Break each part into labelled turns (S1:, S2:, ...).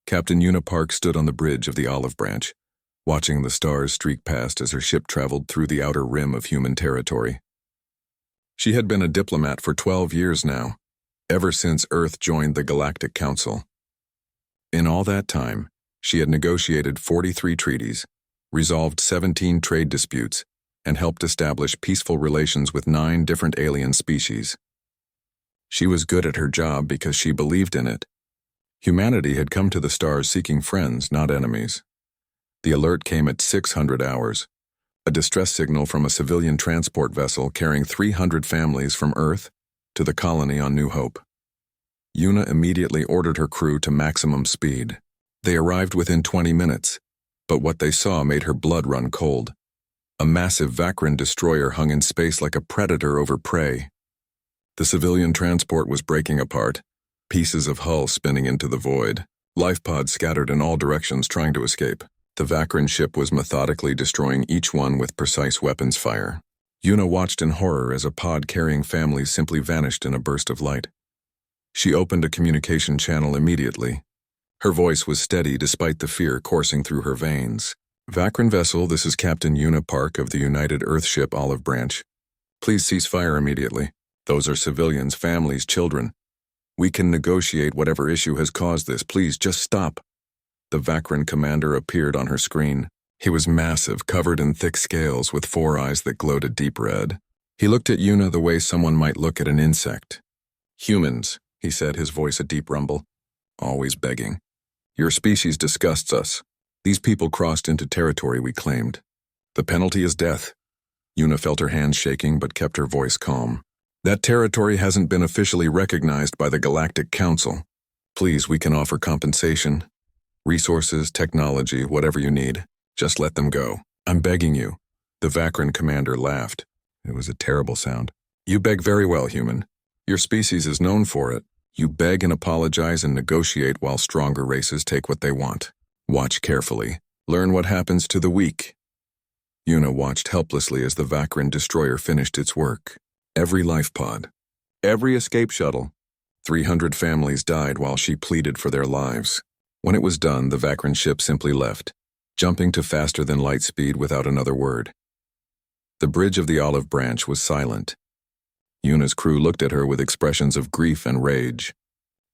S1: Captain Una Park stood on the bridge of the Olive Branch, watching the stars streak past as her ship traveled through the outer rim of human territory. She had been a diplomat for 12 years now, ever since Earth joined the Galactic Council. In all that time, she had negotiated 43 treaties, resolved 17 trade disputes, and helped establish peaceful relations with 9 different alien species. She was good at her job because she believed in it. Humanity had come to the stars seeking friends, not enemies. The alert came at 600 hours, a distress signal from a civilian transport vessel carrying 300 families from Earth to the colony on New Hope. Una immediately ordered her crew to maximum speed. They arrived within 20 minutes, but what they saw made her blood run cold. A massive Vakran destroyer hung in space like a predator over prey. The civilian transport was breaking apart, pieces of hull spinning into the void, life pods scattered in all directions trying to escape. The Vakran ship was methodically destroying each one with precise weapons fire. Una watched in horror as a pod carrying families simply vanished in a burst of light. She opened a communication channel immediately. Her voice was steady despite the fear coursing through her veins. Vakran vessel, this is Captain Una Park of the United Earth ship Olive Branch. Please cease fire immediately. Those are civilians, families, children. We can negotiate whatever issue has caused this. Please just stop. The Vakran commander appeared on her screen. He was massive, covered in thick scales with 4 eyes that glowed a deep red. He looked at Una the way someone might look at an insect. Humans, he said, his voice a deep rumble. Always begging. Your species disgusts us. These people crossed into territory we claimed. The penalty is death. Una felt her hands shaking but kept her voice calm. That territory hasn't been officially recognized by the Galactic Council. Please, we can offer compensation. Resources, technology, whatever you need. Just let them go. I'm begging you. The Vakran commander laughed. It was a terrible sound. You beg very well, human. Your species is known for it. You beg and apologize and negotiate while stronger races take what they want. Watch carefully. Learn what happens to the weak. Una watched helplessly as the Vakran destroyer finished its work. Every life pod, every escape shuttle. 300 families died while she pleaded for their lives. When it was done, the Vakran ship simply left, jumping to faster than light speed without another word. The bridge of the Olive Branch was silent. Una's crew looked at her with expressions of grief and rage.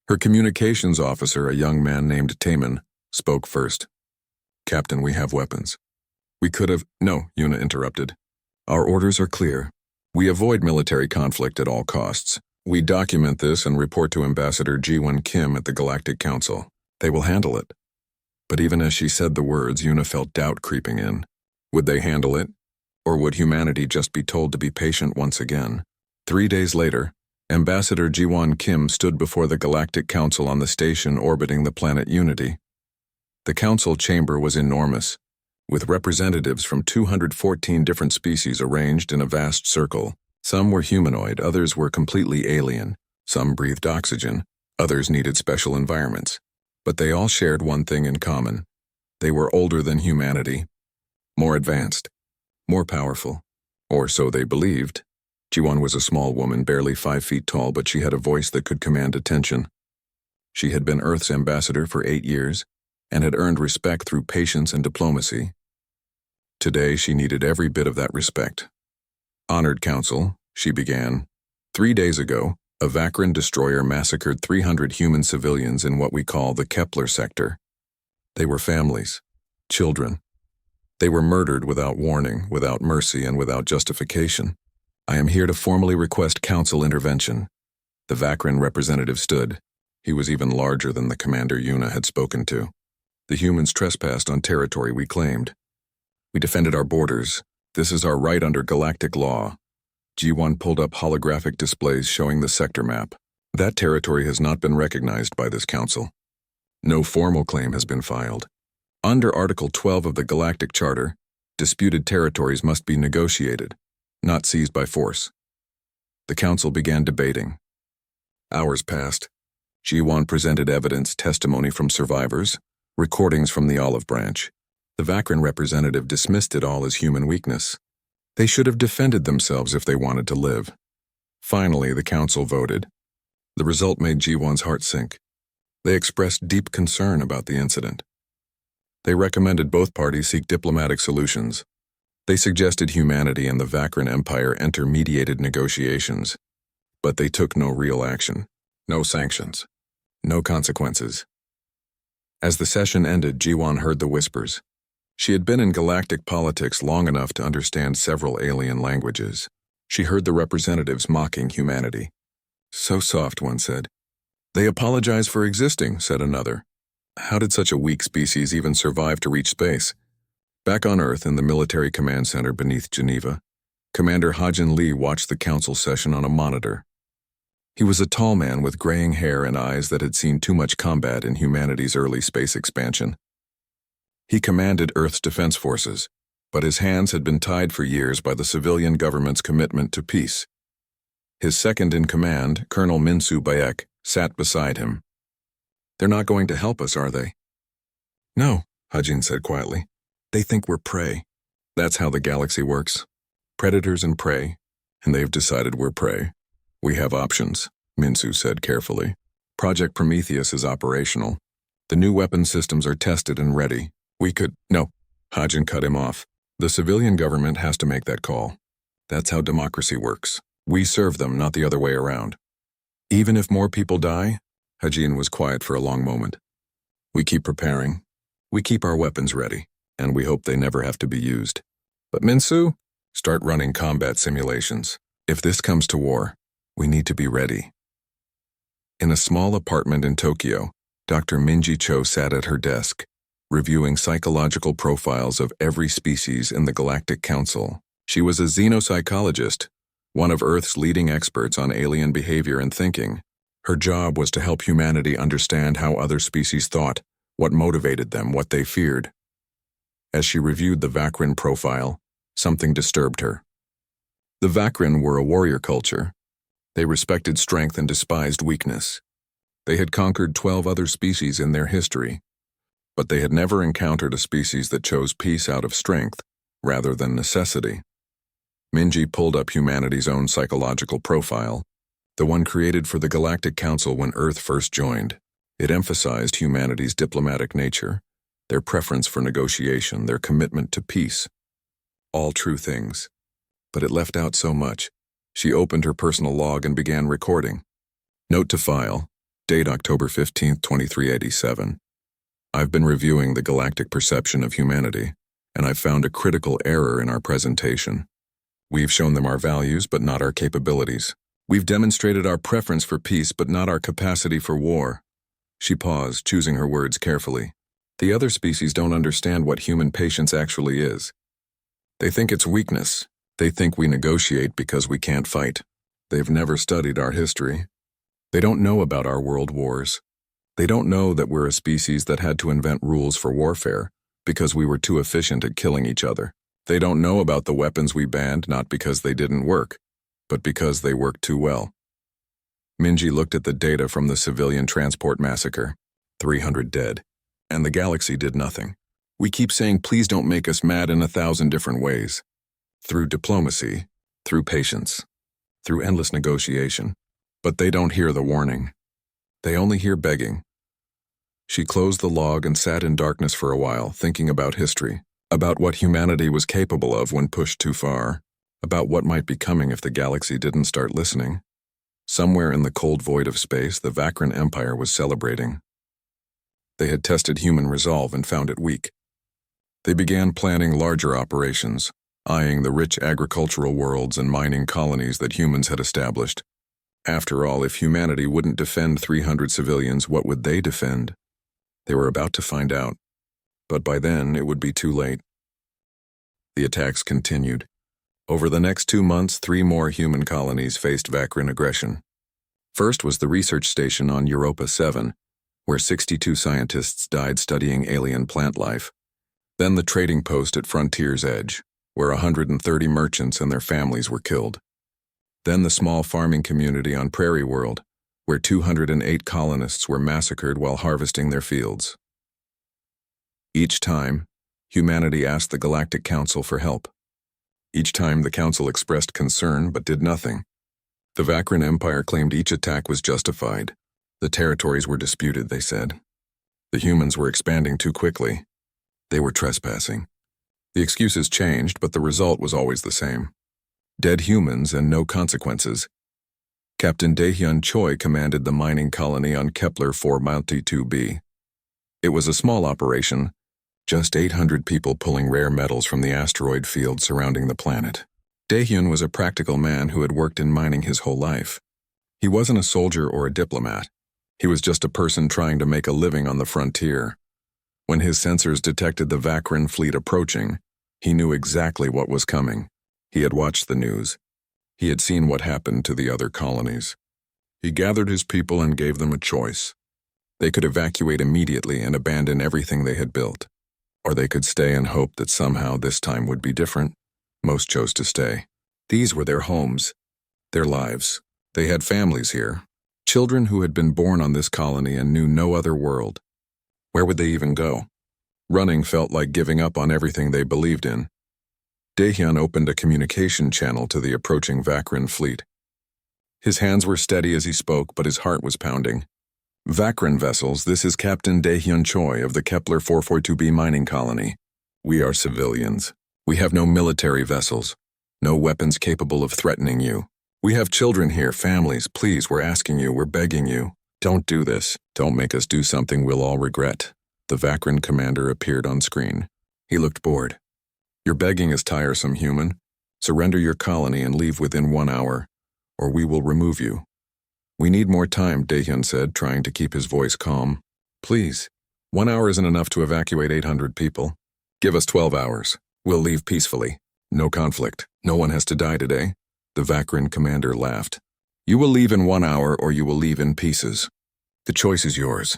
S1: Her communications officer, a young man named Taman, spoke first. Captain, we have weapons. We could have— No, Una interrupted. Our orders are clear. We avoid military conflict at all costs. We document this and report to Ambassador Ji-won Kim at the Galactic Council. They will handle it. But even as she said the words, Una felt doubt creeping in. Would they handle it? Or would humanity just be told to be patient once again? 3 days later, Ambassador Ji-won Kim stood before the Galactic Council on the station orbiting the planet Unity. The council chamber was enormous, with representatives from 214 different species arranged in a vast circle. Some were humanoid, others were completely alien. Some breathed oxygen, others needed special environments. But they all shared one thing in common. They were older than humanity, more advanced, more powerful, or so they believed. Ji-won was a small woman, barely 5 feet tall, but she had a voice that could command attention. She had been Earth's ambassador for 8 years, and had earned respect through patience and diplomacy. Today, she needed every bit of that respect. Honored Council, she began. 3 days ago, a Vakran destroyer massacred 300 human civilians in what we call the Kepler sector. They were families, children. They were murdered without warning, without mercy, and without justification. I am here to formally request council intervention. The Vakran representative stood. He was even larger than the commander Una had spoken to. The humans trespassed on territory we claimed. We defended our borders. This is our right under galactic law. G1 pulled up holographic displays showing the sector map. That territory has not been recognized by this council. No formal claim has been filed. Under Article 12 of the Galactic Charter, disputed territories must be negotiated, not seized by force. The council began debating. Hours passed. G1 presented evidence, testimony from survivors, recordings from the Olive Branch. The Vakran representative dismissed it all as human weakness. They should have defended themselves if they wanted to live. Finally, the council voted. The result made G1's heart sink. They expressed deep concern about the incident. They recommended both parties seek diplomatic solutions. They suggested humanity and the Vakran Empire enter mediated negotiations, but they took no real action. No sanctions. No consequences. As the session ended, Jiwan heard the whispers. She had been in galactic politics long enough to understand several alien languages. She heard the representatives mocking humanity. So soft, one said. They apologize for existing, said another. How did such a weak species even survive to reach space? Back on Earth in the military command center beneath Geneva, Commander Hajin Lee watched the council session on a monitor. He was a tall man with graying hair and eyes that had seen too much combat in humanity's early space expansion. He commanded Earth's defense forces, but his hands had been tied for years by the civilian government's commitment to peace. His second-in-command, Colonel Minsu Bayek, sat beside him. They're not going to help us, are they? No, Hajin said quietly. They think we're prey. That's how the galaxy works. Predators and prey, and they've decided we're prey. We have options, Minsu said carefully. Project Prometheus is operational. The new weapon systems are tested and ready. No, Hajin cut him off. The civilian government has to make that call. That's how democracy works. We serve them, not the other way around. Even if more people die? Hajin was quiet for a long moment. We keep preparing. We keep our weapons ready, and we hope they never have to be used. But Minsu, start running combat simulations. If this comes to war, we need to be ready. In a small apartment in Tokyo, Dr. Minji Cho sat at her desk, reviewing psychological profiles of every species in the Galactic Council. She was a xenopsychologist, one of Earth's leading experts on alien behavior and thinking. Her job was to help humanity understand how other species thought, what motivated them, what they feared. As she reviewed the Vakran profile, something disturbed her. The Vakran were a warrior culture. They respected strength and despised weakness. They had conquered 12 other species in their history, but they had never encountered a species that chose peace out of strength rather than necessity. Minji pulled up humanity's own psychological profile, the one created for the Galactic Council when Earth first joined. It emphasized humanity's diplomatic nature, their preference for negotiation, their commitment to peace. All true things. But it left out so much. She opened her personal log and began recording. Note to file, date October 15, 2387. I've been reviewing the galactic perception of humanity, and I've found a critical error in our presentation. We've shown them our values, but not our capabilities. We've demonstrated our preference for peace, but not our capacity for war. She paused, choosing her words carefully. The other species don't understand what human patience actually is. They think it's weakness. They think we negotiate because we can't fight. They've never studied our history. They don't know about our world wars. They don't know that we're a species that had to invent rules for warfare because we were too efficient at killing each other. They don't know about the weapons we banned not because they didn't work, but because they worked too well. Minji looked at the data from the civilian transport massacre, 300 dead, and the galaxy did nothing. We keep saying please don't make us mad in 1,000 different ways. Through diplomacy, through patience, through endless negotiation. But they don't hear the warning. They only hear begging. She closed the log and sat in darkness for a while, thinking about history, about what humanity was capable of when pushed too far, about what might be coming if the galaxy didn't start listening. Somewhere in the cold void of space, the Vakran Empire was celebrating. They had tested human resolve and found it weak. They began planning larger operations, eyeing the rich agricultural worlds and mining colonies that humans had established. After all, if humanity wouldn't defend 300 civilians, what would they defend? They were about to find out. But by then, it would be too late. The attacks continued. Over the next 2 months, 3 more human colonies faced Vakran aggression. First was the research station on Europa 7, where 62 scientists died studying alien plant life. Then the trading post at Frontier's Edge, where 130 merchants and their families were killed. Then the small farming community on Prairie World, where 208 colonists were massacred while harvesting their fields. Each time, humanity asked the Galactic Council for help. Each time the Council expressed concern but did nothing. The Vakran Empire claimed each attack was justified. The territories were disputed, they said. The humans were expanding too quickly. They were trespassing. The excuses changed, but the result was always the same. Dead humans and no consequences. Captain Daehyun Choi commanded the mining colony on Kepler 4 Multi 2b. It was a small operation, just 800 people pulling rare metals from the asteroid field surrounding the planet. Daehyun was a practical man who had worked in mining his whole life. He wasn't a soldier or a diplomat. He was just a person trying to make a living on the frontier. When his sensors detected the Vakran fleet approaching, he knew exactly what was coming. He had watched the news. He had seen what happened to the other colonies. He gathered his people and gave them a choice. They could evacuate immediately and abandon everything they had built. Or they could stay and hope that somehow this time would be different. Most chose to stay. These were their homes, their lives. They had families here. Children who had been born on this colony and knew no other world. Where would they even go? Running felt like giving up on everything they believed in. Daehyun opened a communication channel to the approaching Vakran fleet. His hands were steady as he spoke, but his heart was pounding. Vakran vessels, this is Captain Daehyun Choi of the Kepler 442b mining colony. We are civilians. We have no military vessels, no weapons capable of threatening you. We have children here, families. Please, we're asking you, we're begging you. Don't do this. Don't make us do something we'll all regret. The Vakran commander appeared on screen. He looked bored. Your begging is tiresome, human. Surrender your colony and leave within 1 hour, or we will remove you. We need more time, Daehyun said, trying to keep his voice calm. Please, 1 hour isn't enough to evacuate 800 people. Give us 12 hours. We'll leave peacefully. No conflict. No one has to die today. The Vakran commander laughed. You will leave in 1 hour or you will leave in pieces. The choice is yours.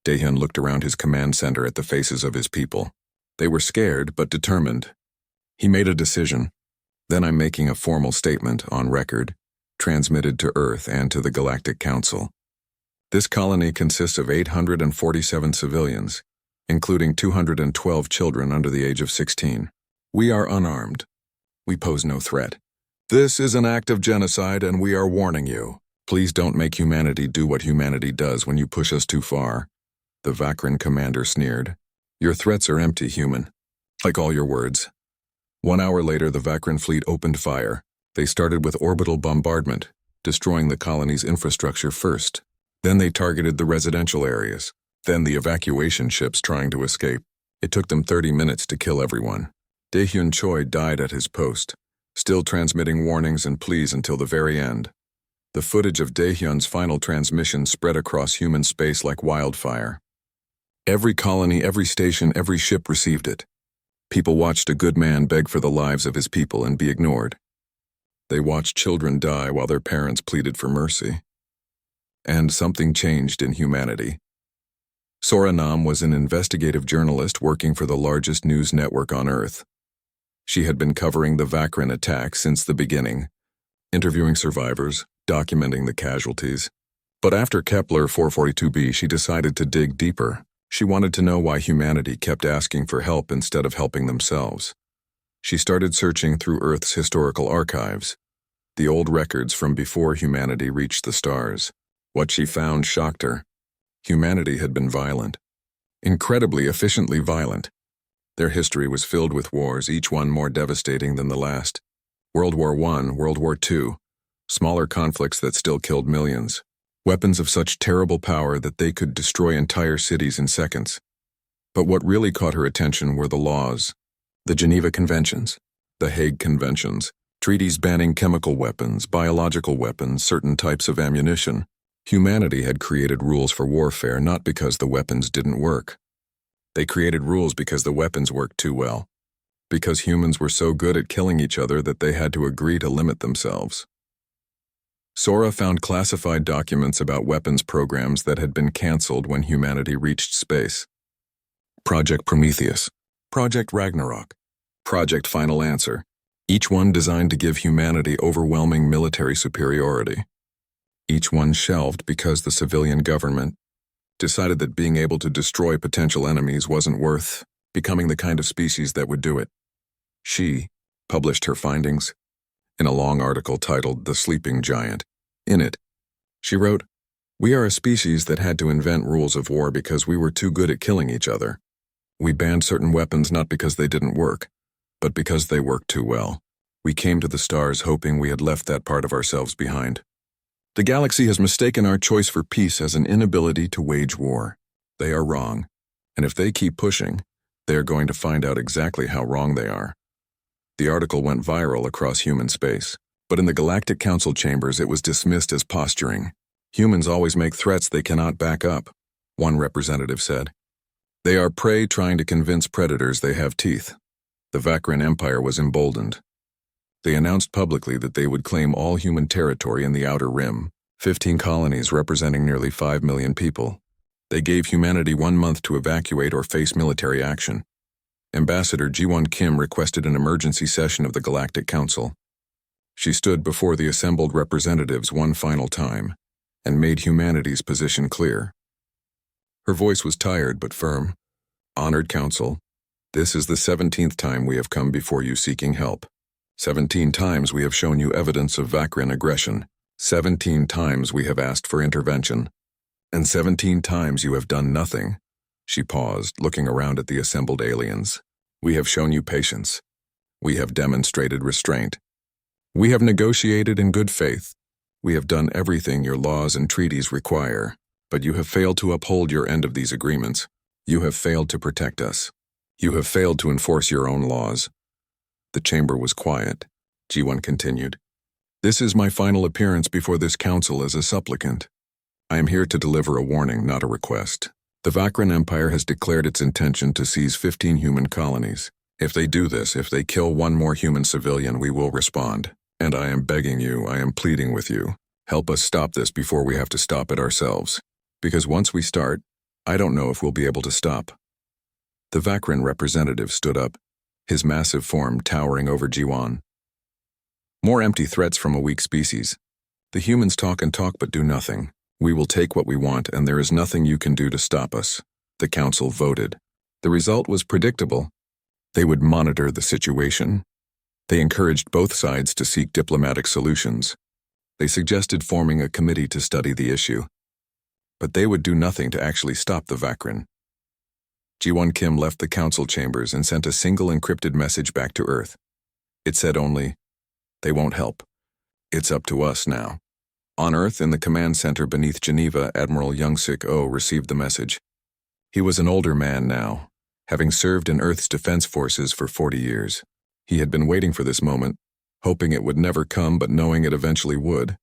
S1: Daehyun looked around his command center at the faces of his people. They were scared but determined. He made a decision. Then I'm making a formal statement on record, transmitted to Earth and to the Galactic Council. This colony consists of 847 civilians, including 212 children under the age of 16. We are unarmed. We pose no threat. This is an act of genocide and we are warning you. Please don't make humanity do what humanity does when you push us too far. The Vakran commander sneered. Your threats are empty, human. Like all your words. 1 hour later, the Vakran fleet opened fire. They started with orbital bombardment, destroying the colony's infrastructure first. Then they targeted the residential areas. Then the evacuation ships trying to escape. It took them 30 minutes to kill everyone. Daehyun Choi died at his post, still transmitting warnings and pleas until the very end. The footage of Daehyun's final transmission spread across human space like wildfire. Every colony, every station, every ship received it. People watched a good man beg for the lives of his people and be ignored. They watched children die while their parents pleaded for mercy. And something changed in humanity. Sora Nam was an investigative journalist working for the largest news network on Earth. She had been covering the Vakran attack since the beginning, interviewing survivors, documenting the casualties. But after Kepler 442b, she decided to dig deeper. She wanted to know why humanity kept asking for help instead of helping themselves. She started searching through Earth's historical archives, the old records from before humanity reached the stars. What she found shocked her. Humanity had been violent, incredibly efficiently violent. Their history was filled with wars, each one more devastating than the last. World War I, World War II, smaller conflicts that still killed millions. Weapons of such terrible power that they could destroy entire cities in seconds. But what really caught her attention were the laws. The Geneva Conventions, the Hague Conventions, treaties banning chemical weapons, biological weapons, certain types of ammunition. Humanity had created rules for warfare not because the weapons didn't work. They created rules because the weapons worked too well. Because humans were so good at killing each other that they had to agree to limit themselves. Sora found classified documents about weapons programs that had been canceled when humanity reached space. Project Prometheus, Project Ragnarok, Project Final Answer, each one designed to give humanity overwhelming military superiority. Each one shelved because the civilian government decided that being able to destroy potential enemies wasn't worth becoming the kind of species that would do it. She published her findings in a long article titled The Sleeping Giant. In it, she wrote, We are a species that had to invent rules of war because we were too good at killing each other. We banned certain weapons not because they didn't work, but because they worked too well. We came to the stars hoping we had left that part of ourselves behind. The galaxy has mistaken our choice for peace as an inability to wage war. They are wrong, and if they keep pushing, they are going to find out exactly how wrong they are. The article went viral across human space, but in the Galactic Council chambers it was dismissed as posturing. Humans always make threats they cannot back up, one representative said. They are prey trying to convince predators they have teeth. The Vakran Empire was emboldened. They announced publicly that they would claim all human territory in the Outer Rim, 15 colonies representing nearly 5 million people. They gave humanity 1 month to evacuate or face military action. Ambassador Ji-won Kim requested an emergency session of the Galactic Council. She stood before the assembled representatives one final time and made humanity's position clear. Her voice was tired but firm. Honored Council, this is the 17th time we have come before you seeking help. 17 times we have shown you evidence of Vakran aggression. 17 times we have asked for intervention. And 17 times you have done nothing. She paused, looking around at the assembled aliens. We have shown you patience. We have demonstrated restraint. We have negotiated in good faith. We have done everything your laws and treaties require, but you have failed to uphold your end of these agreements. You have failed to protect us. You have failed to enforce your own laws. The chamber was quiet. Ji-won continued. This is my final appearance before this council as a supplicant. I am here to deliver a warning, not a request. The Vakran Empire has declared its intention to seize 15 human colonies. If they do this, if they kill one more human civilian, we will respond. And I am begging you, I am pleading with you. Help us stop this before we have to stop it ourselves. Because once we start, I don't know if we'll be able to stop. The Vakran representative stood up, his massive form towering over Ji-won. More empty threats from a weak species. The humans talk and talk but do nothing. We will take what we want and there is nothing you can do to stop us. The council voted. The result was predictable. They would monitor the situation. They encouraged both sides to seek diplomatic solutions. They suggested forming a committee to study the issue. But they would do nothing to actually stop the Vakran. Ji-won Kim left the council chambers and sent a single encrypted message back to Earth. It said only, they won't help. It's up to us now. On Earth, in the command center beneath Geneva, Admiral Young-sik Oh received the message. He was an older man now, having served in Earth's defense forces for 40 years. He had been waiting for this moment, hoping it would never come but knowing it eventually would.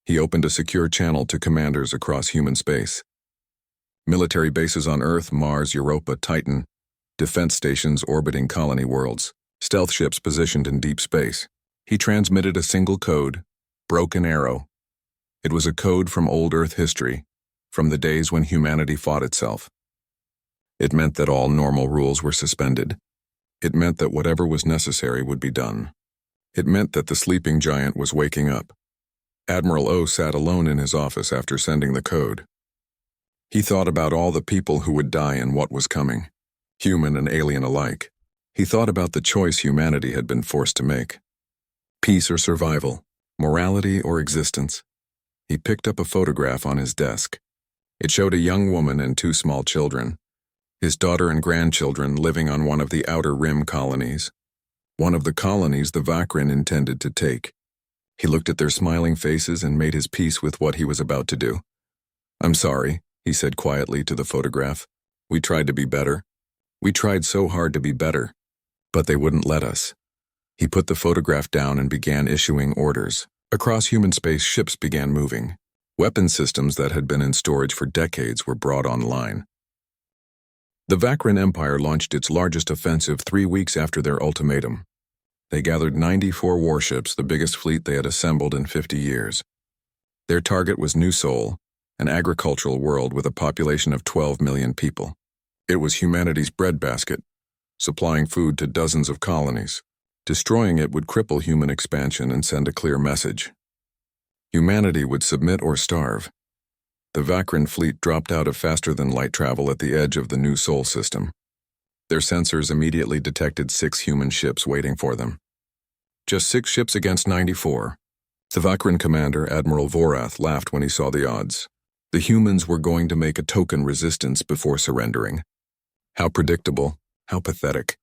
S1: He opened a secure channel to commanders across human space. Military bases on Earth, Mars, Europa, Titan, defense stations orbiting colony worlds, stealth ships positioned in deep space. He transmitted a single code, Broken Arrow. It was a code from old Earth history, from the days when humanity fought itself. It meant that all normal rules were suspended. It meant that whatever was necessary would be done. It meant that the sleeping giant was waking up. Admiral O sat alone in his office after sending the code. He thought about all the people who would die and what was coming, human and alien alike. He thought about the choice humanity had been forced to make. Peace or survival, morality or existence. He picked up a photograph on his desk. It showed a young woman and 2 small children, his daughter and grandchildren living on one of the Outer Rim colonies. One of the colonies the Vakran intended to take. He looked at their smiling faces and made his peace with what he was about to do. I'm sorry, he said quietly to the photograph. We tried to be better. We tried so hard to be better, but they wouldn't let us. He put the photograph down and began issuing orders. Across human space, ships began moving. Weapon systems that had been in storage for decades were brought online. The Vakran Empire launched its largest offensive 3 weeks after their ultimatum. They gathered 94 warships, the biggest fleet they had assembled in 50 years. Their target was New Sol, an agricultural world with a population of 12 million people. It was humanity's breadbasket, supplying food to dozens of colonies. Destroying it would cripple human expansion and send a clear message. Humanity would submit or starve. The Vakran fleet dropped out of faster-than-light travel at the edge of the New Sol system. Their sensors immediately detected 6 human ships waiting for them. Just 6 ships against 94. The Vakran commander, Admiral Vorath, laughed when he saw the odds. The humans were going to make a token resistance before surrendering. How predictable, how pathetic.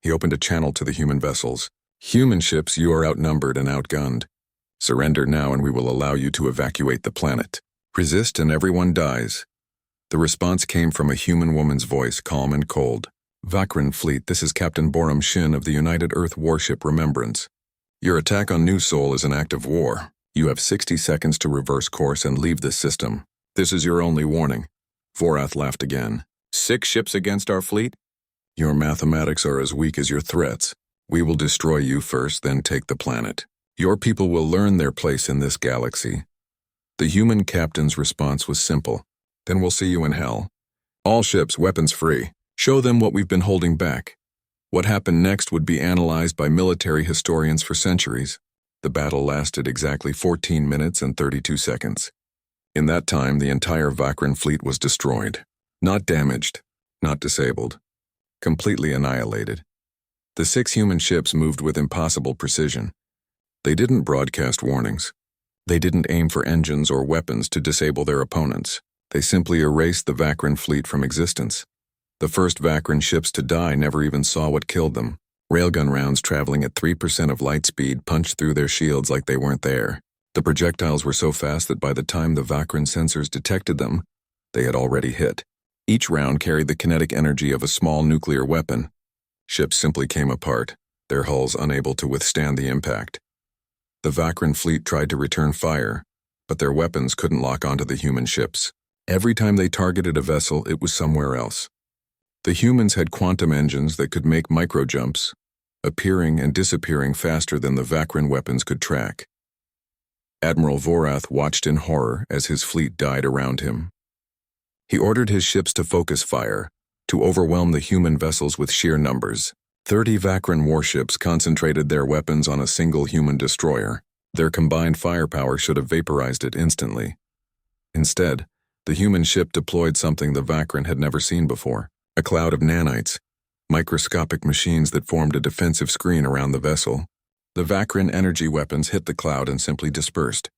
S1: He opened a channel to the human vessels. Human ships, you are outnumbered and outgunned. Surrender now and we will allow you to evacuate the planet. Resist and everyone dies. The response came from a human woman's voice, calm and cold. Vakran Fleet, this is Captain Borum Shin of the United Earth Warship Remembrance. Your attack on New Sol is an act of war. You have 60 seconds to reverse course and leave this system. This is your only warning. Vorath laughed again. 6 ships against our fleet? Your mathematics are as weak as your threats. We will destroy you first, then take the planet. Your people will learn their place in this galaxy. The human captain's response was simple. Then we'll see you in hell. All ships, weapons free. Show them what we've been holding back. What happened next would be analyzed by military historians for centuries. The battle lasted exactly 14 minutes and 32 seconds. In that time, the entire Vakran fleet was destroyed. Not damaged, not disabled. Completely annihilated. The 6 human ships moved with impossible precision. They didn't broadcast warnings. They didn't aim for engines or weapons to disable their opponents. They simply erased the Vakran fleet from existence. The first Vakran ships to die never even saw what killed them. Railgun rounds traveling at 3% of light speed punched through their shields like they weren't there. The projectiles were so fast that by the time the Vakran sensors detected them, they had already hit. Each round carried the kinetic energy of a small nuclear weapon. Ships simply came apart, their hulls unable to withstand the impact. The Vakran fleet tried to return fire, but their weapons couldn't lock onto the human ships. Every time they targeted a vessel, it was somewhere else. The humans had quantum engines that could make micro-jumps, appearing and disappearing faster than the Vakran weapons could track. Admiral Vorath watched in horror as his fleet died around him. He ordered his ships to focus fire, to overwhelm the human vessels with sheer numbers. 30 Vakran warships concentrated their weapons on a single human destroyer. Their combined firepower should have vaporized it instantly. Instead, the human ship deployed something the Vakran had never seen before. A cloud of nanites, microscopic machines that formed a defensive screen around the vessel. The Vakran energy weapons hit the cloud and simply dispersed,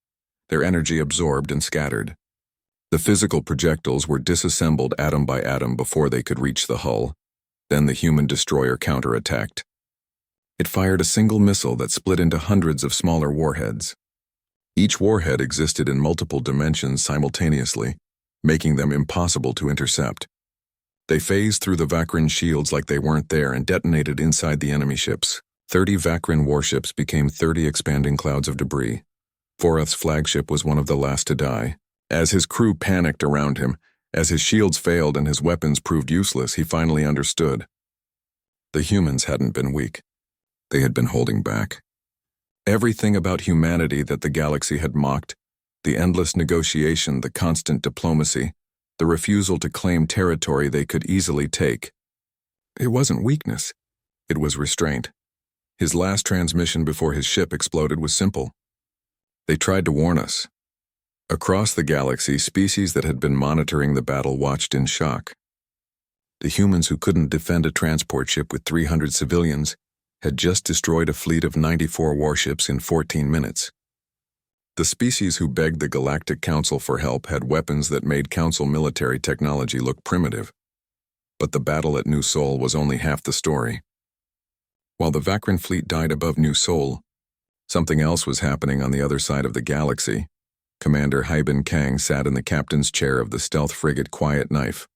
S1: their energy absorbed and scattered. The physical projectiles were disassembled atom by atom before they could reach the hull. Then the human destroyer counterattacked. It fired a single missile that split into hundreds of smaller warheads. Each warhead existed in multiple dimensions simultaneously, making them impossible to intercept. They phased through the Vakran shields like they weren't there and detonated inside the enemy ships. 30 Vakran warships became 30 expanding clouds of debris. Vorath's flagship was one of the last to die. As his crew panicked around him, as his shields failed and his weapons proved useless, he finally understood. The humans hadn't been weak. They had been holding back. Everything about humanity that the galaxy had mocked, the endless negotiation, the constant diplomacy, the refusal to claim territory they could easily take. It wasn't weakness. It was restraint. His last transmission before his ship exploded was simple. They tried to warn us. Across the galaxy, species that had been monitoring the battle watched in shock. The humans who couldn't defend a transport ship with 300 civilians had just destroyed a fleet of 94 warships in 14 minutes. The species who begged the Galactic Council for help had weapons that made Council military technology look primitive. But the battle at New Sol was only half the story. While the Vakran fleet died above New Sol, something else was happening on the other side of the galaxy. Commander Haibin Kang sat in the captain's chair of the stealth frigate Quiet Knife.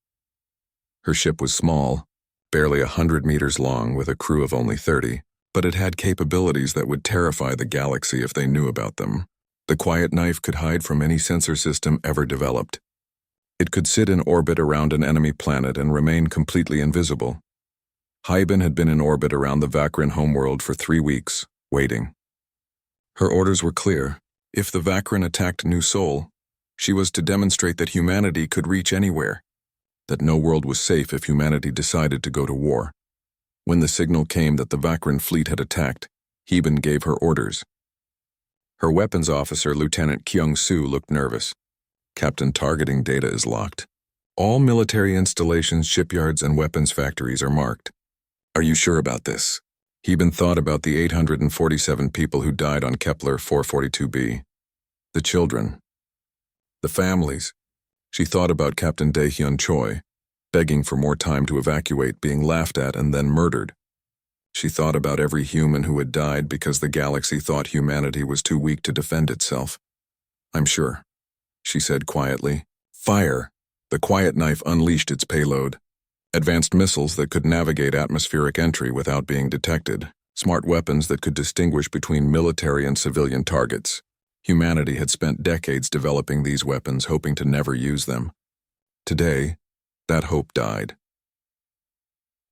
S1: Her ship was small, barely 100 meters long with a crew of only 30, but it had capabilities that would terrify the galaxy if they knew about them. The Quiet Knife could hide from any sensor system ever developed. It could sit in orbit around an enemy planet and remain completely invisible. Haibin had been in orbit around the Vakran homeworld for 3 weeks, waiting. Her orders were clear. If the Vakran attacked New Sol, she was to demonstrate that humanity could reach anywhere, that no world was safe if humanity decided to go to war. When the signal came that the Vakran fleet had attacked, Haibin gave her orders. Her weapons officer, Lieutenant Kyung-soo, looked nervous. Captain, targeting data is locked. All military installations, shipyards, and weapons factories are marked. Are you sure about this? Haibin thought about the 847 people who died on Kepler 442b. The children. The families. She thought about Captain Dae-hyun Choi, begging for more time to evacuate, being laughed at and then murdered. She thought about every human who had died because the galaxy thought humanity was too weak to defend itself. "I'm sure," she said quietly. "Fire!" The quiet knife unleashed its payload. Advanced missiles that could navigate atmospheric entry without being detected. Smart weapons that could distinguish between military and civilian targets. Humanity had spent decades developing these weapons, hoping to never use them. Today, that hope died.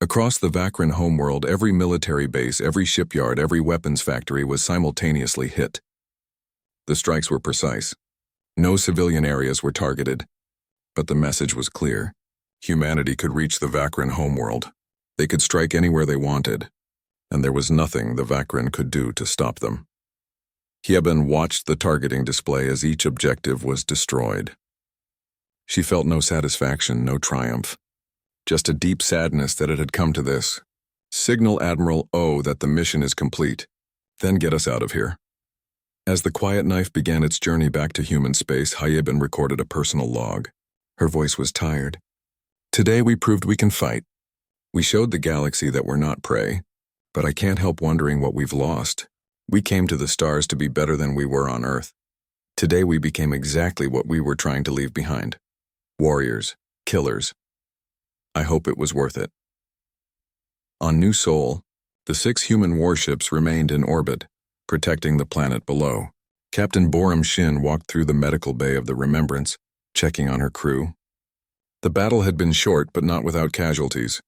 S1: Across the Vakran homeworld, every military base, every shipyard, every weapons factory was simultaneously hit. The strikes were precise. No civilian areas were targeted. But the message was clear. Humanity could reach the Vakran homeworld. They could strike anywhere they wanted, and there was nothing the Vakran could do to stop them. Hyeben watched the targeting display as each objective was destroyed. She felt no satisfaction, no triumph. Just a deep sadness that it had come to this. Signal Admiral O that the mission is complete. Then get us out of here. As the quiet knife began its journey back to human space, Hyeben recorded a personal log. Her voice was tired. "Today we proved we can fight. We showed the galaxy that we're not prey, but I can't help wondering what we've lost. We came to the stars to be better than we were on Earth. Today we became exactly what we were trying to leave behind. Warriors, killers. I hope it was worth it." On New Sol, the 6 human warships remained in orbit, protecting the planet below. Captain Boram Shin walked through the medical bay of the Remembrance, checking on her crew. The battle had been short, but not without casualties.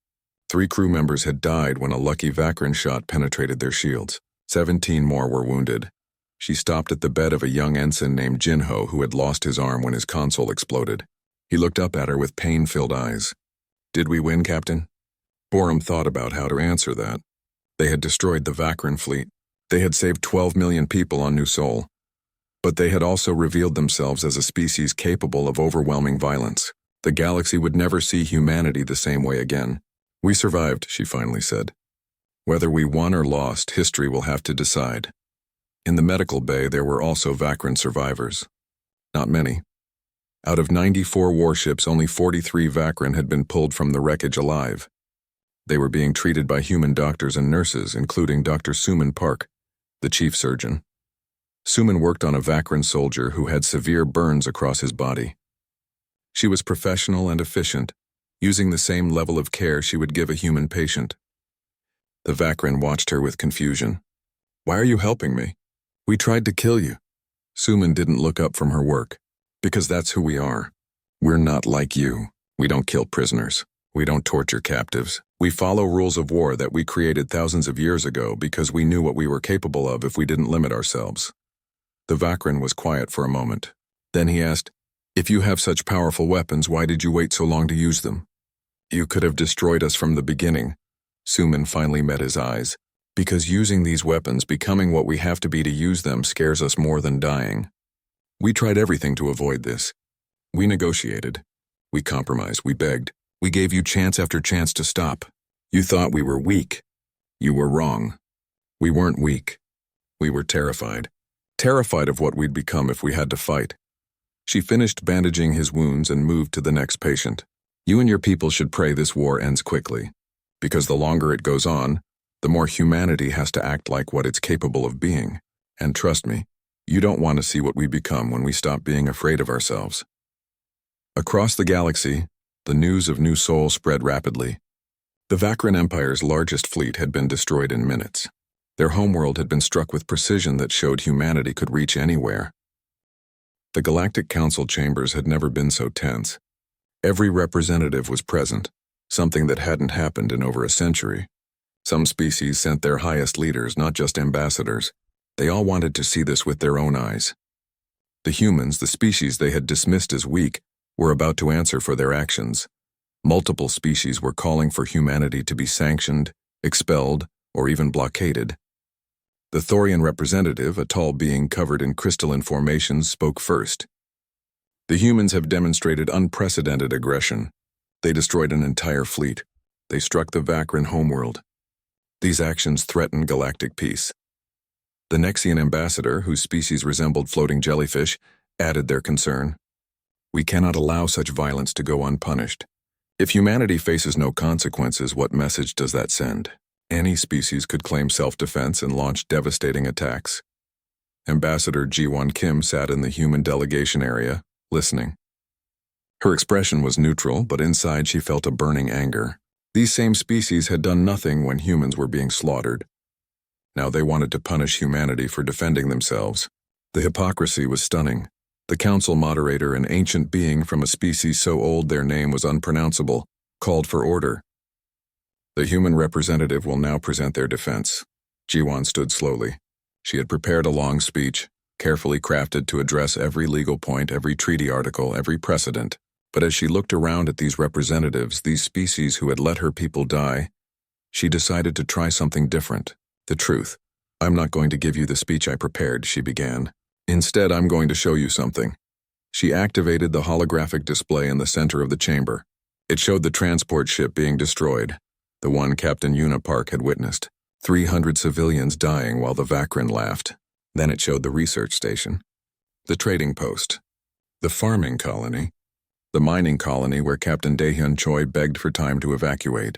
S1: 3 crew members had died when a lucky Vakran shot penetrated their shields. 17 more were wounded. She stopped at the bed of a young ensign named Jinho who had lost his arm when his console exploded. He looked up at her with pain-filled eyes. "Did we win, Captain?" Boram thought about how to answer that. They had destroyed the Vakran fleet. They had saved 12 million people on New Sol. But they had also revealed themselves as a species capable of overwhelming violence. The galaxy would never see humanity the same way again. "We survived," she finally said. "Whether we won or lost, history will have to decide." In the medical bay, there were also Vakran survivors. Not many. Out of 94 warships, only 43 Vakran had been pulled from the wreckage alive. They were being treated by human doctors and nurses, including Dr. Suman Park, the chief surgeon. Suman worked on a Vakran soldier who had severe burns across his body. She was professional and efficient, using the same level of care she would give a human patient. The Vakran watched her with confusion. "Why are you helping me? We tried to kill you." Suman didn't look up from her work. "Because that's who we are. We're not like you. We don't kill prisoners. We don't torture captives. We follow rules of war that we created thousands of years ago because we knew what we were capable of if we didn't limit ourselves." The Vakran was quiet for a moment. Then he asked, "If you have such powerful weapons, why did you wait so long to use them?" "You could have destroyed us from the beginning." Suman finally met his eyes. "Because using these weapons, becoming what we have to be to use them, scares us more than dying. We tried everything to avoid this. We negotiated. We compromised. We begged. We gave you chance after chance to stop. You thought we were weak. You were wrong. We weren't weak. We were terrified. Terrified of what we'd become if we had to fight." She finished bandaging his wounds and moved to the next patient. "You and your people should pray this war ends quickly. Because the longer it goes on, the more humanity has to act like what it's capable of being. And trust me, you don't want to see what we become when we stop being afraid of ourselves." Across the galaxy, the news of New Sol spread rapidly. The Vakran Empire's largest fleet had been destroyed in minutes. Their homeworld had been struck with precision that showed humanity could reach anywhere. The Galactic Council chambers had never been so tense. Every representative was present, something that hadn't happened in over a century. Some species sent their highest leaders, not just ambassadors. They all wanted to see this with their own eyes. The humans, the species they had dismissed as weak, were about to answer for their actions. Multiple species were calling for humanity to be sanctioned, expelled, or even blockaded. The Thorian representative, a tall being covered in crystalline formations, spoke first. "The humans have demonstrated unprecedented aggression. They destroyed an entire fleet. They struck the Vakran homeworld. These actions threaten galactic peace." The Nexian ambassador, whose species resembled floating jellyfish, added their concern. We cannot allow such violence to go unpunished. If humanity faces no consequences, what message does that send? Any species could claim self-defense and launch devastating attacks. Ambassador Ji-won Kim sat in the human delegation area, listening. Her expression was neutral, but inside she felt a burning anger. These same species had done nothing when humans were being slaughtered. Now they wanted to punish humanity for defending themselves. The hypocrisy was stunning. The council moderator, an ancient being from a species so old their name was unpronounceable, called for order. The human representative will now present their defense. Ji-won stood slowly. She had prepared a long speech, carefully crafted to address every legal point, every treaty article, every precedent. But as she looked around at these representatives, these species who had let her people die, she decided to try something different. The truth. "I'm not going to give you the speech I prepared," she began. "Instead, I'm going to show you something." She activated the holographic display in the center of the chamber. It showed the transport ship being destroyed, the one Captain Yuna Park had witnessed. 300 civilians dying while the Vakrin laughed. Then it showed the research station, the trading post, the farming colony, the mining colony where Captain Daehyun Choi begged for time to evacuate.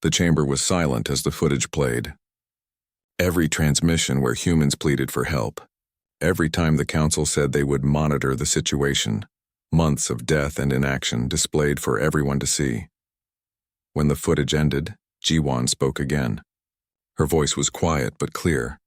S1: The chamber was silent as the footage played. Every transmission where humans pleaded for help. Every time the council said they would monitor the situation. Months of death and inaction displayed for everyone to see. When the footage ended, Ji-won spoke again. Her voice was quiet but clear.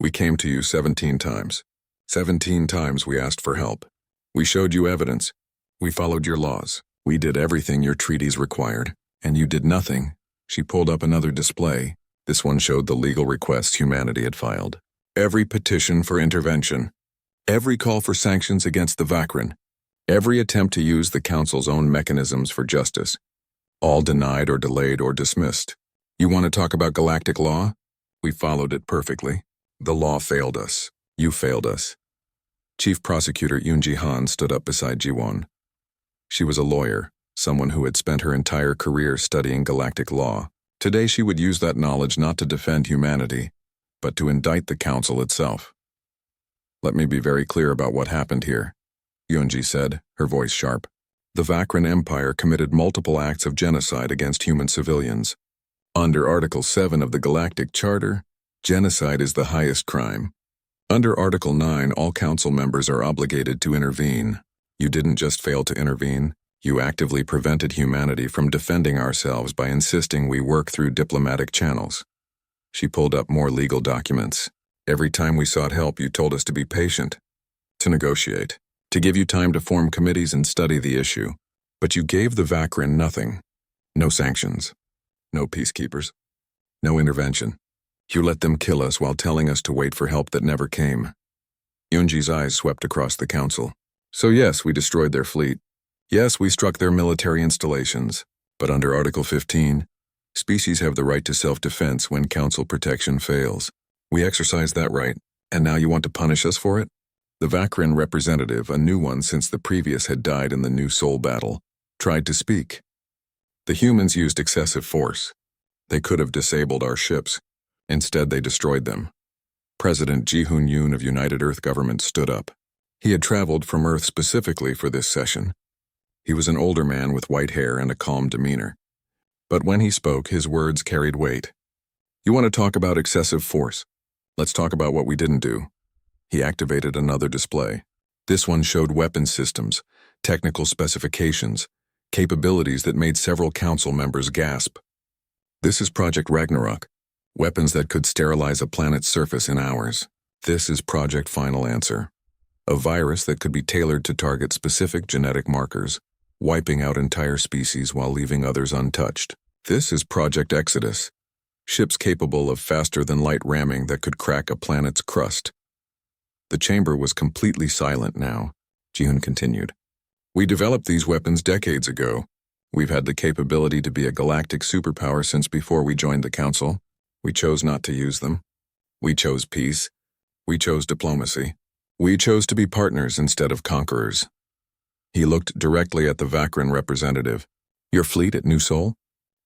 S1: "We came to you 17 times. 17 times we asked for help. We showed you evidence. We followed your laws. We did everything your treaties required, and you did nothing." She pulled up another display. This one showed the legal requests humanity had filed. Every petition for intervention. Every call for sanctions against the Vakrin. Every attempt to use the Council's own mechanisms for justice. All denied or delayed or dismissed. You want to talk about galactic law? We followed it perfectly. The law failed us. You failed us. Chief Prosecutor Yoon Ji-han stood up beside Ji-won. She was a lawyer, someone who had spent her entire career studying galactic law. Today she would use that knowledge not to defend humanity, but to indict the Council itself. "Let me be very clear about what happened here," Yoonji said, her voice sharp. "The Vakrin Empire committed multiple acts of genocide against human civilians. Under Article 7 of the Galactic Charter, genocide is the highest crime. Under Article 9, all Council members are obligated to intervene. You didn't just fail to intervene, you actively prevented humanity from defending ourselves by insisting we work through diplomatic channels." She pulled up more legal documents. "Every time we sought help, you told us to be patient, to negotiate, to give you time to form committees and study the issue. But you gave the Vakrin nothing. No sanctions. No peacekeepers. No intervention. You let them kill us while telling us to wait for help that never came." Yoonji's eyes swept across the council. "So yes, we destroyed their fleet. Yes, we struck their military installations. But under Article 15, species have the right to self-defense when council protection fails. We exercised that right, and now you want to punish us for it?" The Vakrin representative, a new one since the previous had died in the New Soul battle, tried to speak. "The humans used excessive force. They could have disabled our ships. Instead, they destroyed them." President Ji-hoon Yoon of United Earth Government stood up. He had traveled from Earth specifically for this session. He was an older man with white hair and a calm demeanor. But when he spoke, his words carried weight. "You want to talk about excessive force? Let's talk about what we didn't do." He activated another display. This one showed weapon systems, technical specifications, capabilities that made several council members gasp. "This is Project Ragnarok, weapons that could sterilize a planet's surface in hours. This is Project Final Answer, a virus that could be tailored to target specific genetic markers, wiping out entire species while leaving others untouched. This is Project Exodus, ships capable of faster-than-light ramming that could crack a planet's crust." The chamber was completely silent now. Ji-hoon continued. "We developed these weapons decades ago. We've had the capability to be a galactic superpower since before we joined the Council. We chose not to use them. We chose peace. We chose diplomacy. We chose to be partners instead of conquerors." He looked directly at the Vakrin representative. "Your fleet at New Sol?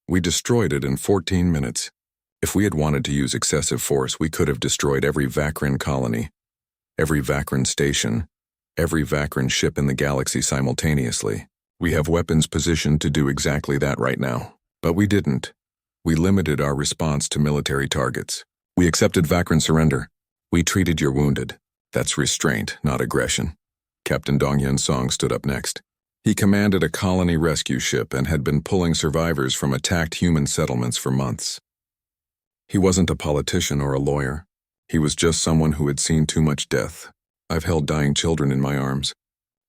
S1: We destroyed it in 14 minutes. If we had wanted to use excessive force, we could have destroyed every Vakrin colony, every Vakrin station, every Vakran ship in the galaxy simultaneously. We have weapons positioned to do exactly that right now. But we didn't. We limited our response to military targets. We accepted Vakran surrender. We treated your wounded. That's restraint, not aggression. Captain Donghyun Song stood up next. He commanded a colony rescue ship and had been pulling survivors from attacked human settlements for months. He wasn't a politician or a lawyer. He was just someone who had seen too much death. I've held dying children in my arms.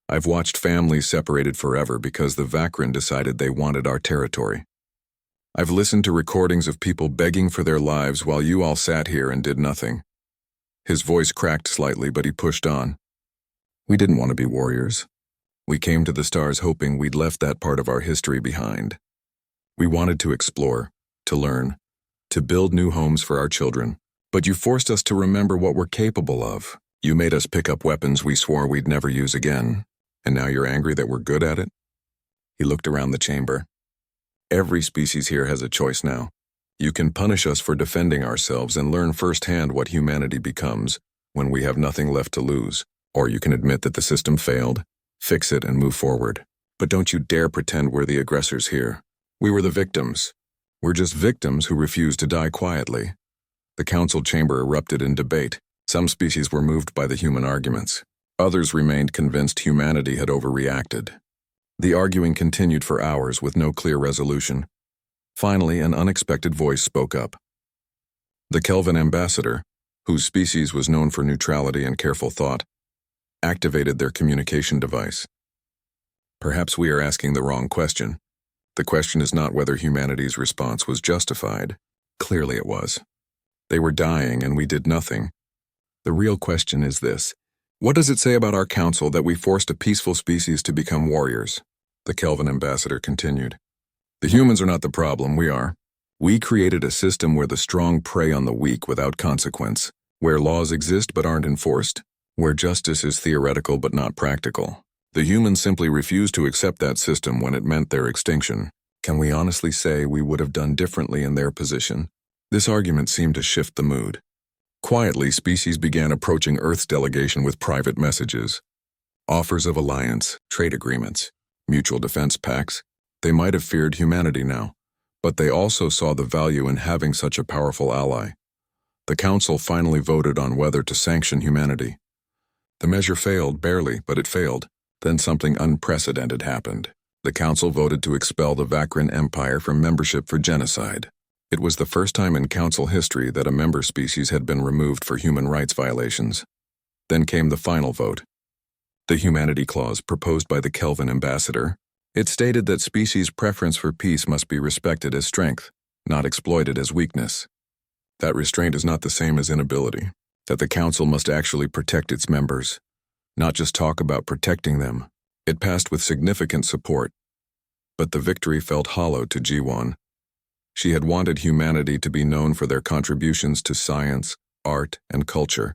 S1: I've watched families separated forever because the Vakran decided they wanted our territory. I've listened to recordings of people begging for their lives while you all sat here and did nothing. His voice cracked slightly, but he pushed on. We didn't want to be warriors. We came to the stars hoping we'd left that part of our history behind. We wanted to explore, to learn, to build new homes for our children. But you forced us to remember what we're capable of. You made us pick up weapons we swore we'd never use again. And now you're angry that we're good at it? He looked around the chamber. Every species here has a choice now. You can punish us for defending ourselves and learn firsthand what humanity becomes when we have nothing left to lose. Or you can admit that the system failed, fix it, and move forward. But don't you dare pretend we're the aggressors here. We were the victims. We're just victims who refused to die quietly. The council chamber erupted in debate. Some species were moved by the human arguments. Others remained convinced humanity had overreacted. The arguing continued for hours with no clear resolution. Finally, an unexpected voice spoke up. The Kelvin ambassador, whose species was known for neutrality and careful thought, activated their communication device. Perhaps we are asking the wrong question. The question is not whether humanity's response was justified. Clearly it was. They were dying and we did nothing. The real question is this. What does it say about our council that we forced a peaceful species to become warriors? The Kelvin ambassador continued. The humans are not the problem, we are. We created a system where the strong prey on the weak without consequence, where laws exist but aren't enforced, where justice is theoretical but not practical. The humans simply refused to accept that system when it meant their extinction. Can we honestly say we would have done differently in their position? This argument seemed to shift the mood. Quietly, species began approaching Earth's delegation with private messages. Offers of alliance, trade agreements, mutual defense pacts. They might have feared humanity now, but they also saw the value in having such a powerful ally. The Council finally voted on whether to sanction humanity. The measure failed, barely, but it failed. Then something unprecedented happened. The Council voted to expel the Vakran Empire from membership for genocide. It was the first time in Council history that a member species had been removed for human rights violations. Then came the final vote. The Humanity Clause proposed by the Kelvin ambassador. It stated that species' preference for peace must be respected as strength, not exploited as weakness. That restraint is not the same as inability. That the Council must actually protect its members, not just talk about protecting them. It passed with significant support. But the victory felt hollow to Ji-won. She had wanted humanity to be known for their contributions to science, art, and culture.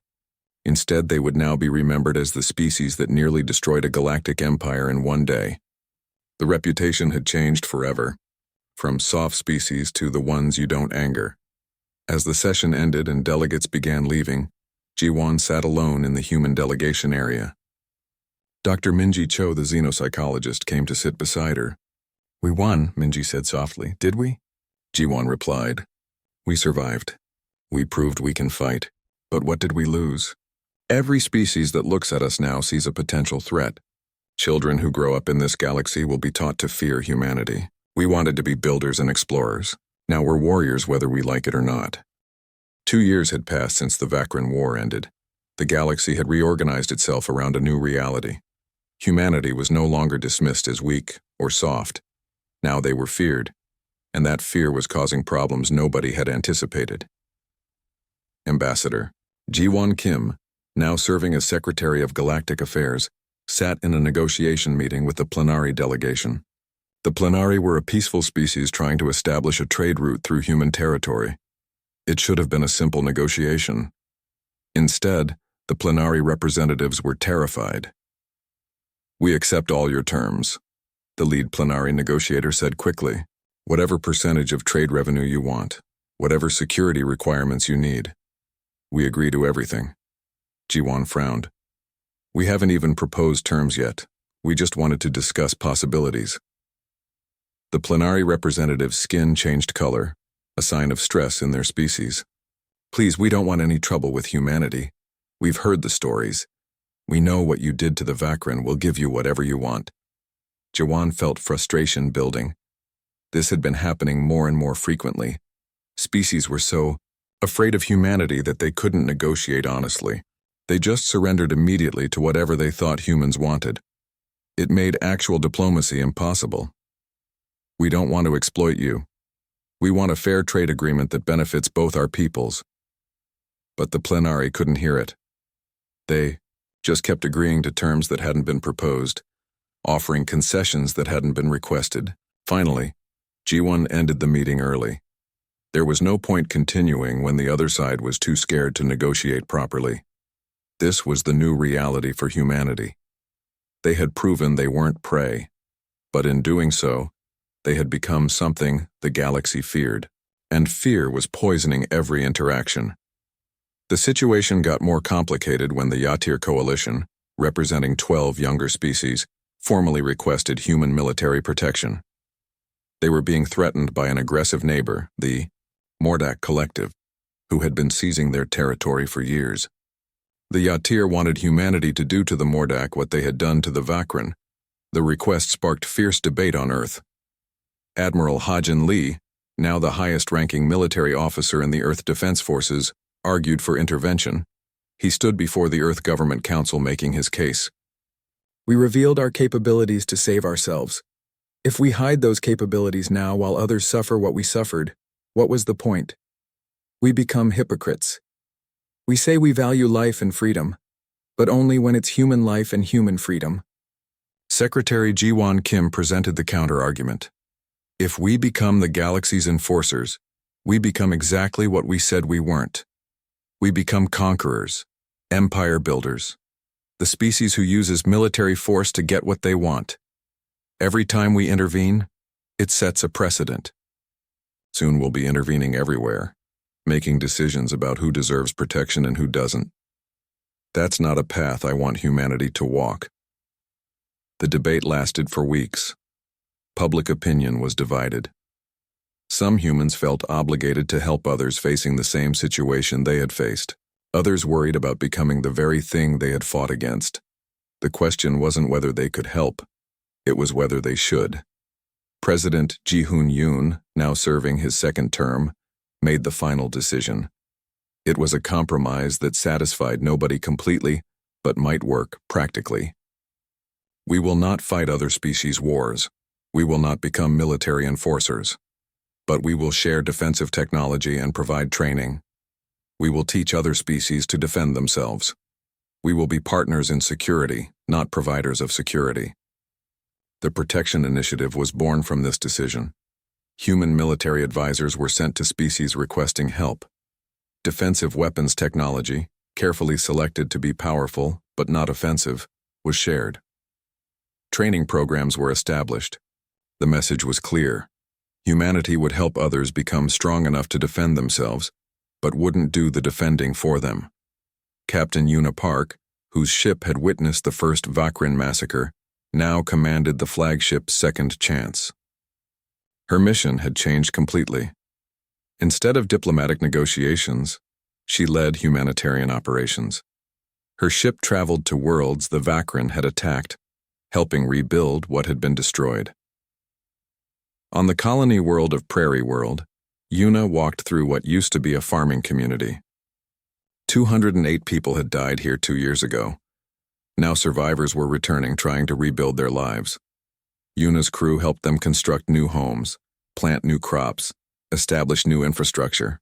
S1: Instead, they would now be remembered as the species that nearly destroyed a galactic empire in one day. The reputation had changed forever, from soft species to the ones you don't anger. As the session ended and delegates began leaving, Ji-won sat alone in the human delegation area. Dr. Minji Cho, the xenopsychologist, came to sit beside her. "We won," Minji said softly. "Did we?" Ji-won replied. "We survived. We proved we can fight. But what did we lose? Every species that looks at us now sees a potential threat. Children who grow up in this galaxy will be taught to fear humanity. We wanted to be builders and explorers. Now we're warriors whether we like it or not." 2 years had passed since the Vakran War ended. The galaxy had reorganized itself around a new reality. Humanity was no longer dismissed as weak or soft. Now they were feared, and that fear was causing problems nobody had anticipated. Ambassador Ji-won Kim, now serving as Secretary of Galactic Affairs, sat in a negotiation meeting with the Plenary delegation. The Plenary were a peaceful species trying to establish a trade route through human territory. It should have been a simple negotiation. Instead, the Plenary representatives were terrified. "We accept all your terms," the lead Plenary negotiator said quickly. "Whatever percentage of trade revenue you want, whatever security requirements you need. We agree to everything." Ji-won frowned. We haven't even proposed terms yet. We just wanted to discuss possibilities. The plenary representative's skin changed color, a sign of stress in their species. Please, we don't want any trouble with humanity. We've heard the stories. We know what you did to the Vakrin. We'll give you whatever you want. Jawan felt frustration building. This had been happening more and more frequently. Species were so afraid of humanity that they couldn't negotiate honestly. They just surrendered immediately to whatever they thought humans wanted. It made actual diplomacy impossible. We don't want to exploit you. We want a fair trade agreement that benefits both our peoples. But the plenary couldn't hear it. They just kept agreeing to terms that hadn't been proposed, offering concessions that hadn't been requested. Finally, G1 ended the meeting early. There was no point continuing when the other side was too scared to negotiate properly. This was the new reality for humanity. They had proven they weren't prey, but in doing so, they had become something the galaxy feared, and fear was poisoning every interaction. The situation got more complicated when the Yatir Coalition, representing 12 younger species, formally requested human military protection. They were being threatened by an aggressive neighbor, the Mordak Collective, who had been seizing their territory for years. The Yatir wanted humanity to do to the Mordak what they had done to the Vakrin. The request sparked fierce debate on Earth. Admiral Hajin Lee, now the highest-ranking military officer in the Earth Defense Forces, argued for intervention. He stood before the Earth Government Council making his case.
S2: We revealed our capabilities to save ourselves. If we hide those capabilities now while others suffer what we suffered, what was the point? We become hypocrites. We say we value life and freedom, but only when it's human life and human freedom.
S1: Secretary Jiwon Kim presented the counter-argument. If we become the galaxy's enforcers, we become exactly what we said we weren't. We become conquerors, empire builders, the species who uses military force to get what they want. Every time we intervene, it sets a precedent. Soon we'll be intervening everywhere, making decisions about who deserves protection and who doesn't. That's not a path I want humanity to walk. The debate lasted for weeks. Public opinion was divided. Some humans felt obligated to help others facing the same situation they had faced. Others worried about becoming the very thing they had fought against. The question wasn't whether they could help, it was whether they should. President Ji-hoon Yoon, now serving his second term, made the final decision. It was a compromise that satisfied nobody completely, but might work practically. We will not fight other species' wars. We will not become military enforcers. But we will share defensive technology and provide training. We will teach other species to defend themselves. We will be partners in security, not providers of security. The Protection Initiative was born from this decision. Human military advisors were sent to species requesting help. Defensive weapons technology, carefully selected to be powerful but not offensive, was shared. Training programs were established. The message was clear. Humanity would help others become strong enough to defend themselves, but wouldn't do the defending for them. Captain Yuna Park, whose ship had witnessed the first Vakrin massacre, now commanded the flagship's Second Chance. Her mission had changed completely. Instead of diplomatic negotiations, she led humanitarian operations. Her ship traveled to worlds the Vakrin had attacked, helping rebuild what had been destroyed. On the colony world of Prairie World, Yuna walked through what used to be a farming community. 208 people had died here 2 years ago. Now survivors were returning, trying to rebuild their lives. Yuna's crew helped them construct new homes, plant new crops, establish new infrastructure.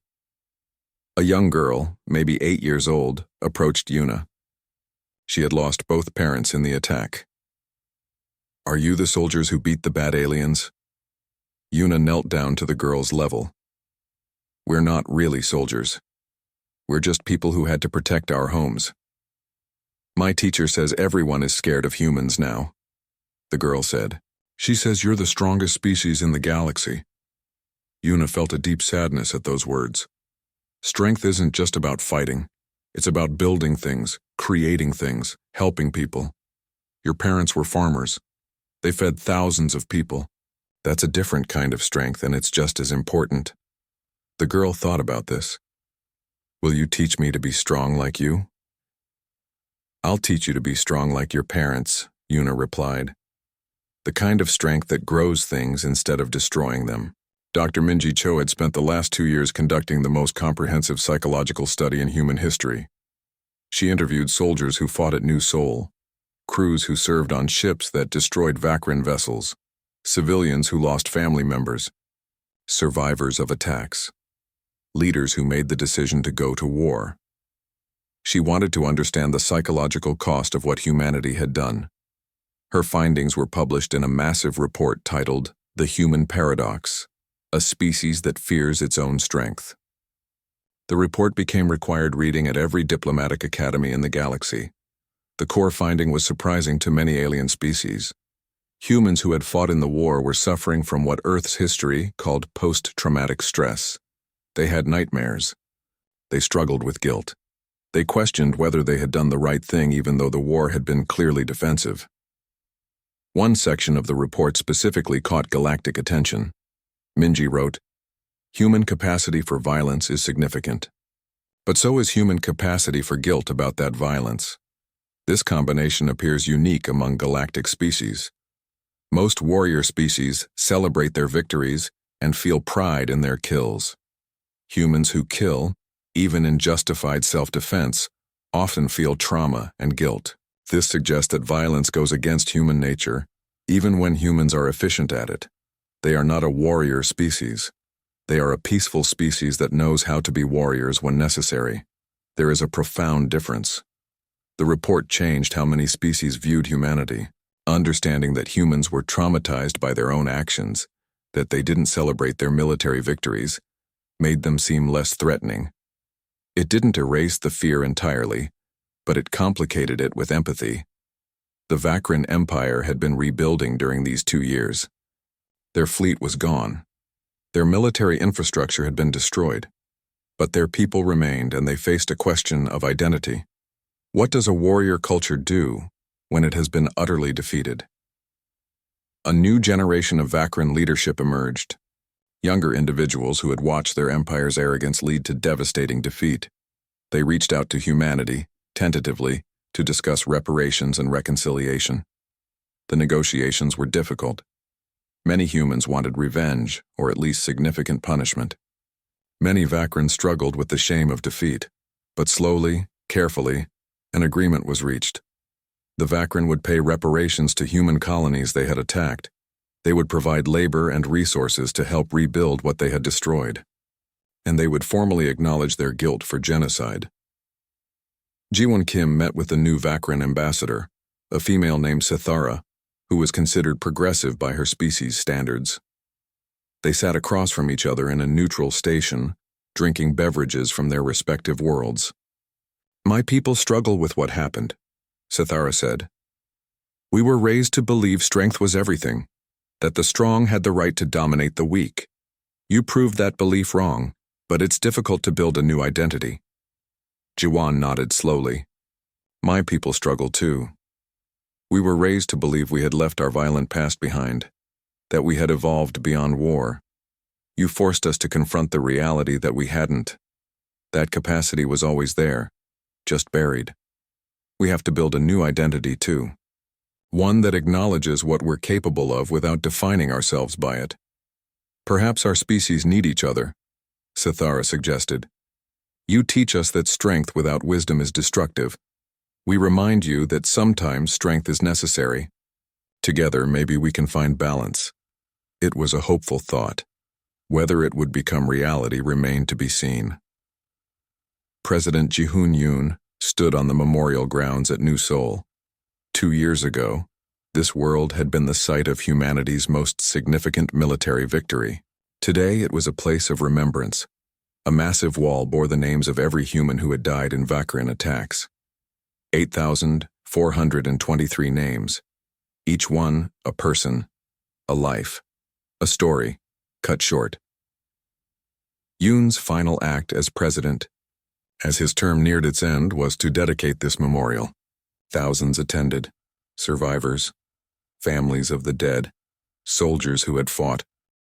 S1: A young girl, maybe 8 years old, approached Yuna. She had lost both parents in the attack. "Are you the soldiers who beat the bad aliens?" Yuna knelt down to the girl's level. "We're not really soldiers. We're just people who had to protect our homes. My teacher says everyone is scared of humans now," the girl said. "She says you're the strongest species in the galaxy." Yuna felt a deep sadness at those words. Strength isn't just about fighting. It's about building things, creating things, helping people. Your parents were farmers. They fed thousands of people. That's a different kind of strength, and it's just as important. The girl thought about this. Will you teach me to be strong like you? I'll teach you to be strong like your parents, Yuna replied. The kind of strength that grows things instead of destroying them. Dr. Minji Cho had spent the last 2 years conducting the most comprehensive psychological study in human history. She interviewed soldiers who fought at New Seoul, crews who served on ships that destroyed Vakrin vessels, civilians who lost family members, survivors of attacks, leaders who made the decision to go to war. She wanted to understand the psychological cost of what humanity had done. Her findings were published in a massive report titled The Human Paradox, a species that fears its own strength. The report became required reading at every diplomatic academy in the galaxy. The core finding was surprising to many alien species. Humans who had fought in the war were suffering from what Earth's history called post-traumatic stress. They had nightmares. They struggled with guilt. They questioned whether they had done the right thing even though the war had been clearly defensive. One section of the report specifically caught galactic attention. Minji wrote, "Human capacity for violence is significant. But so is human capacity for guilt about that violence. This combination appears unique among galactic species. Most warrior species celebrate their victories and feel pride in their kills. Humans who kill, even in justified self-defense, often feel trauma and guilt. This suggests that violence goes against human nature, even when humans are efficient at it. They are not a warrior species. They are a peaceful species that knows how to be warriors when necessary. There is a profound difference." The report changed how many species viewed humanity, understanding that humans were traumatized by their own actions, that they didn't celebrate their military victories, made them seem less threatening. It didn't erase the fear entirely, but it complicated it with empathy. The Vakrin Empire had been rebuilding during these 2 years. Their fleet was gone. Their military infrastructure had been destroyed. But their people remained, and they faced a question of identity. What does a warrior culture do when it has been utterly defeated? A new generation of Vakrin leadership emerged. Younger individuals who had watched their empire's arrogance lead to devastating defeat. They reached out to humanity, tentatively, to discuss reparations and reconciliation. The negotiations were difficult. Many humans wanted revenge, or at least significant punishment. Many Vakrin struggled with the shame of defeat, but slowly, carefully, an agreement was reached. The Vakrin would pay reparations to human colonies they had attacked. They would provide labor and resources to help rebuild what they had destroyed. And they would formally acknowledge their guilt for genocide. Jiwon Kim met with the new Vakrin ambassador, a female named Sithara, who was considered progressive by her species' standards. They sat across from each other in a neutral station, drinking beverages from their respective worlds. "My people struggle with what happened," Sithara said. "We were raised to believe strength was everything, that the strong had the right to dominate the weak. You proved that belief wrong, but it's difficult to build a new identity." Jiwon nodded slowly. "My people struggle too. We were raised to believe we had left our violent past behind, that we had evolved beyond war. You forced us to confront the reality that we hadn't. That capacity was always there, just buried. We have to build a new identity too. One that acknowledges what we're capable of without defining ourselves by it. Perhaps our species need each other," Sithara suggested. "You teach us that strength without wisdom is destructive. We remind you that sometimes strength is necessary. Together, maybe we can find balance." It was a hopeful thought. Whether it would become reality remained to be seen. President Ji-hoon Yoon stood on the memorial grounds at New Seoul. 2 years ago, this world had been the site of humanity's most significant military victory. Today it was a place of remembrance. A massive wall bore the names of every human who had died in Vakrin attacks. 8,423 names. Each one a person, a life, a story, cut short. Yoon's final act as president, As his term neared its end was to dedicate this memorial. Thousands attended, survivors, families of the dead, soldiers who had fought,